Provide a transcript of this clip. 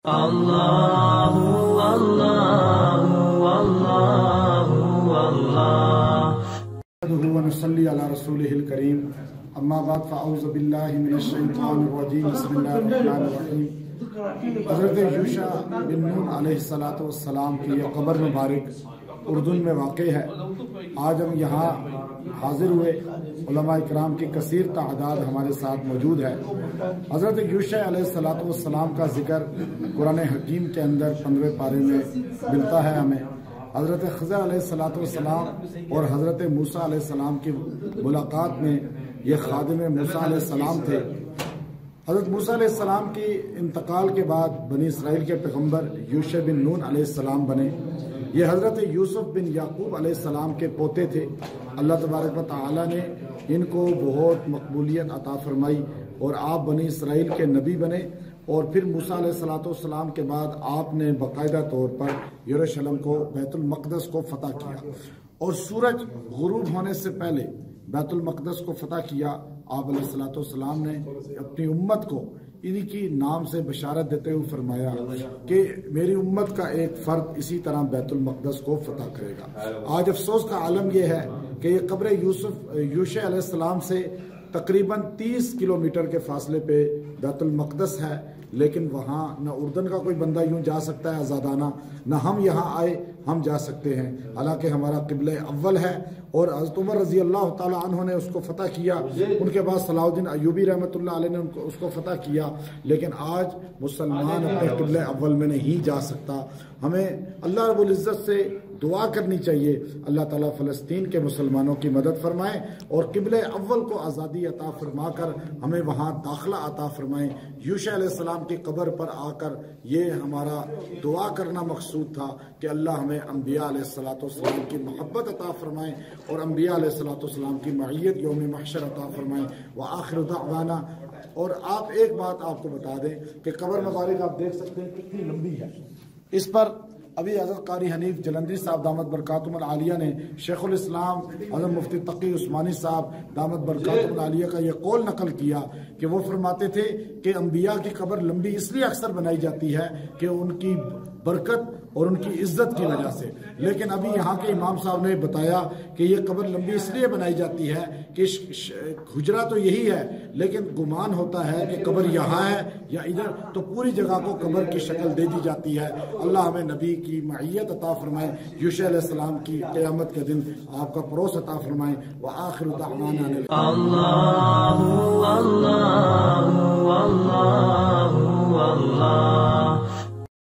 اللہ اللہ اللہ اللہ ونصلی علی رسولہ الکریم اما بعد فاعوذ باللہ من الشیطان الرجیم بسم اللہ الرحمن الرحیم۔ حضرت یوشع بن نون علیہ السلام کی یہ قبر مبارک اردن میں واقع ہے۔ آج ہم یہاں حاضر ہوئے، علماء اکرام کی کثیر تعداد ہمارے ساتھ موجود ہے۔ حضرت یوشع علیہ السلام کا ذکر قرآن حکیم کے اندر 15 پارے میں ملتا ہے ہمیں۔ حضرت خضر علیہ السلام اور حضرت موسیٰ علیہ السلام کی ملاقات میں یہ خادم موسیٰ علیہ السلام تھے۔ حضرت موسیٰ علیہ السلام کی انتقال کے بعد بنی اسرائیل کے پیغمبر یوشع بن نون علیہ السلام بنے۔ یہ حضرت یوسف بن یعقوب علیہ السلام کے پوتے تھے۔ اللہ تبارک و تعالی نے ان کو بہت مقبولیت عطا فرمائی اور آپ بنی اسرائیل کے نبی بنے، اور پھر موسیٰ علیہ السلام کے بعد آپ نے باقاعدہ طور پر یروشلم کو، بیت المقدس کو فتح کیا، اور سورج غروب ہونے سے پہلے بیت المقدس کو فتح کیا۔ آپ علیہ السلام نے اپنی امت کو انہی کی نام سے بشارت دیتے ہوئے فرمایا کہ میری امت کا ایک فرد اسی طرح بیت المقدس کو فتح کرے گا۔ آج افسوس کا عالم یہ ہے کہ یہ قبر یوشع علیہ السلام سے تقریباً 30 کلومیٹر کے فاصلے پہ بیت المقدس ہے، لیکن وہاں نہ اردن کا کوئی بندہ یوں جا سکتا ہے آزادانہ، نہ ہم یہاں آئے ہم جا سکتے ہیں، حالانکہ ہمارا قبلہ اول ہے، اور حضرت عمر رضی اللہ تعالی عنہ نے اس کو فتح کیا، ان کے بعد صلاح الدین ایوبی رحمۃ اللہ علیہ نے اس کو فتح کیا، لیکن آج مسلمان اپنے قبلہ اول میں نہیں جا سکتا۔ ہمیں اللہ رب العزت سے دعا کرنی چاہیے اللہ تعالیٰ فلسطین کے مسلمانوں کی مدد فرمائیں اور قبلہ اول کو آزادی عطا فرما کر ہمیں وہاں داخلہ عطا فرمائیں۔ یوشع علیہ السلام کی قبر پر آ کر یہ ہمارا دعا کرنا مقصود تھا کہ اللہ ہمیں انبیاء علیہ السلام کی محبت عطا فرمائیں اور انبیاء علیہ السلام کی معیت یوم محشر عطا فرمائیں۔ وآخر دعوانا۔ اور آپ ایک بات آپ کو بتا دیں کہ قبر مبارک آپ دیکھ سکتے ہیں کتنی لمبی ہے۔ اس پر ابھی حضرت قاری حنیف جلندری صاحب دامت برکاتہم العالیہ نے شیخ الاسلام حضرت مفتی تقی عثمانی صاحب دامت برکاتہم العالیہ کا یہ قول نقل کیا کہ وہ فرماتے تھے کہ انبیاء کی قبر لمبی اس لیے اکثر بنائی جاتی ہے کہ ان کی برکت اور ان کی عزت کی وجہ سے، لیکن ابھی یہاں کے امام صاحب نے بتایا کہ یہ قبر لمبی اس لیے بنائی جاتی ہے کہ حجرہ تو یہی ہے، لیکن گمان ہوتا ہے کہ قبر یہاں ہے یا ادھر، تو پوری جگہ کو قبر کی شکل دے دی جاتی ہے۔ اللہ ہمیں نبی کی معیت عطا فرمائے، یوشع علیہ السلام کی قیامت کے دن آپ کا پڑوس عطا فرمائے۔ وآخر دعوانا اللہ اللہ اللہ اللہ